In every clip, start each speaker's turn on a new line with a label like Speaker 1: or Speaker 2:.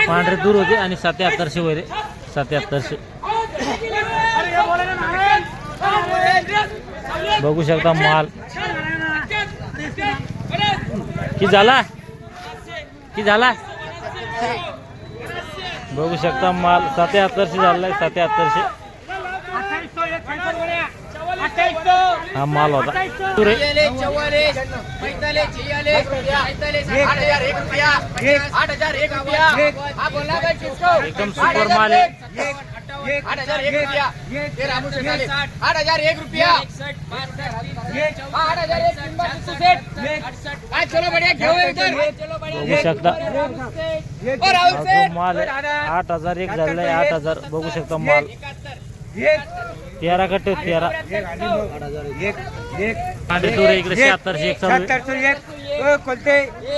Speaker 1: पांढरे दूर होते आणि 7700 वगैरे 7700 बघू शकता माल की झाला बघू शकता माल 7700 झालाय 7700 हा माल होता एकदम सुपर माल आहे
Speaker 2: 8,001 रुपया 8,001 रुपया 8,001 चलो बढ़िया घेऊ इधर
Speaker 1: बघू शकता माल 8,001 झालाय 8,000 बघू शकता माल 13 कट्टे 13 आणि दूर इकडे 7701 चालू आहे
Speaker 3: 7701 कोणते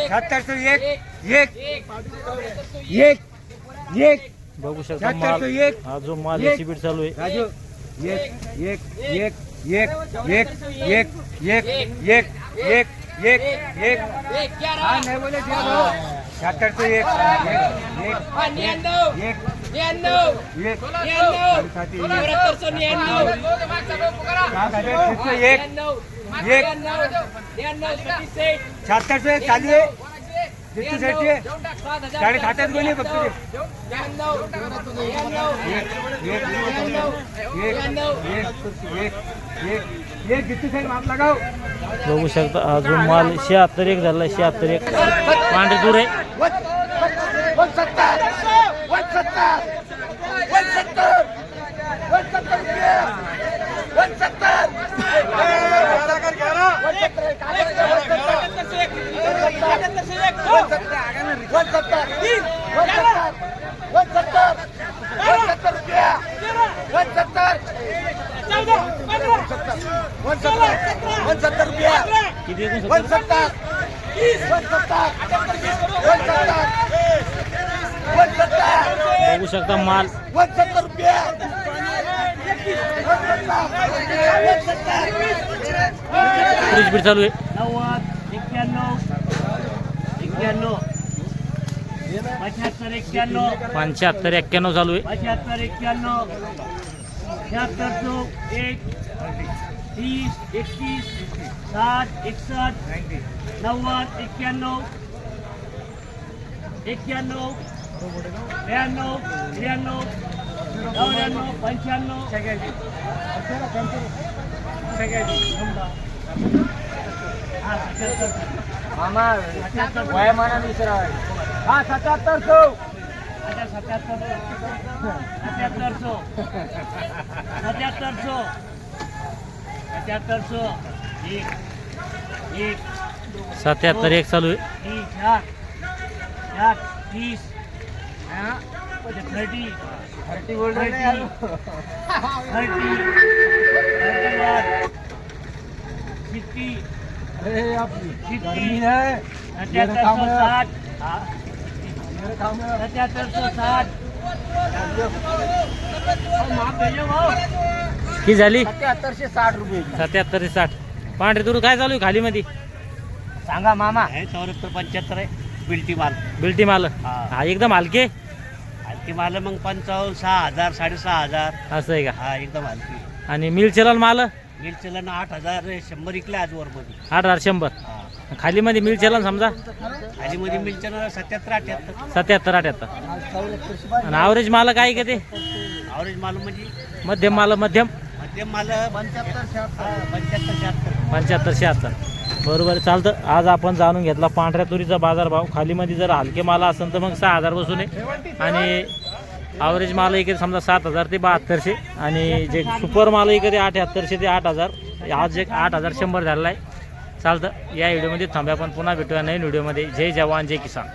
Speaker 3: 7701
Speaker 1: बघू शकता माल हा जो माल याची बीट चालू आहे
Speaker 3: राजू नाही बोले 7701 चालू आहे जितू सेठी गाडी खात्यात गेली फक्त जितू सेठ माप लगाव
Speaker 1: बघू शकता हा जो माल 7601 झालाय 7601 पांढरे दूर आहे
Speaker 3: 170 रुपया
Speaker 1: किती एकूण
Speaker 3: 170
Speaker 1: बघू शकता माल
Speaker 3: 170 रुपया
Speaker 1: फ्रीज बीट चालू आहे 7591 चालू आहे
Speaker 4: 7591 30 31 60 61 90 91 91 92 93
Speaker 3: मामा वयामाना विसरा हा 7700
Speaker 1: 7701 चालू आहे
Speaker 3: 30 बोल रहे हैं
Speaker 4: 50
Speaker 3: अरे आप गर्मी है
Speaker 4: 7760
Speaker 1: की झाली
Speaker 3: 7760 रुपये
Speaker 1: 7760 पांढरे दूर काय चालू आहे खाली मध्ये
Speaker 4: सांगा मामा आहे 74 आहे
Speaker 1: बिल्टी माल हा एकदम हलके
Speaker 4: हलकी माल मग 55 6000 6,500
Speaker 1: असं आहे का
Speaker 4: हा एकदम हलकी
Speaker 1: आणि मिल चलन माल
Speaker 4: मिल चलन 8,100 विकले आजवर मध्ये
Speaker 1: 8,100 खाली मध्ये मिल चलन समजा
Speaker 4: खाली मध्ये मिल चलन 77 78
Speaker 1: 77 78 आणि ॲव्हरेज माल काय का ते
Speaker 4: ॲव्हरेज माल म्हणजे
Speaker 1: मध्यम माल मध्यम
Speaker 4: माल 75
Speaker 1: 75 बरोबर चालतं. आज आपण जाणून घेतला पांढऱ्या तुरीचा बाजारभाव. खालीमध्ये जर हलके माल असेल तर मग 6,000 बसून आहे आणि ॲव्हरेज माल इकडे समजा 7,000 ते 7200 आणि जे सुपर माल इकडे 7800 ते 8,000. आज एक 8,100 झालेला आहे. चालतं. या व्हिडिओमध्ये थांबूया, आपण पुन्हा भेटूया नवीन व्हिडिओमध्ये. जय जवान जय किसान.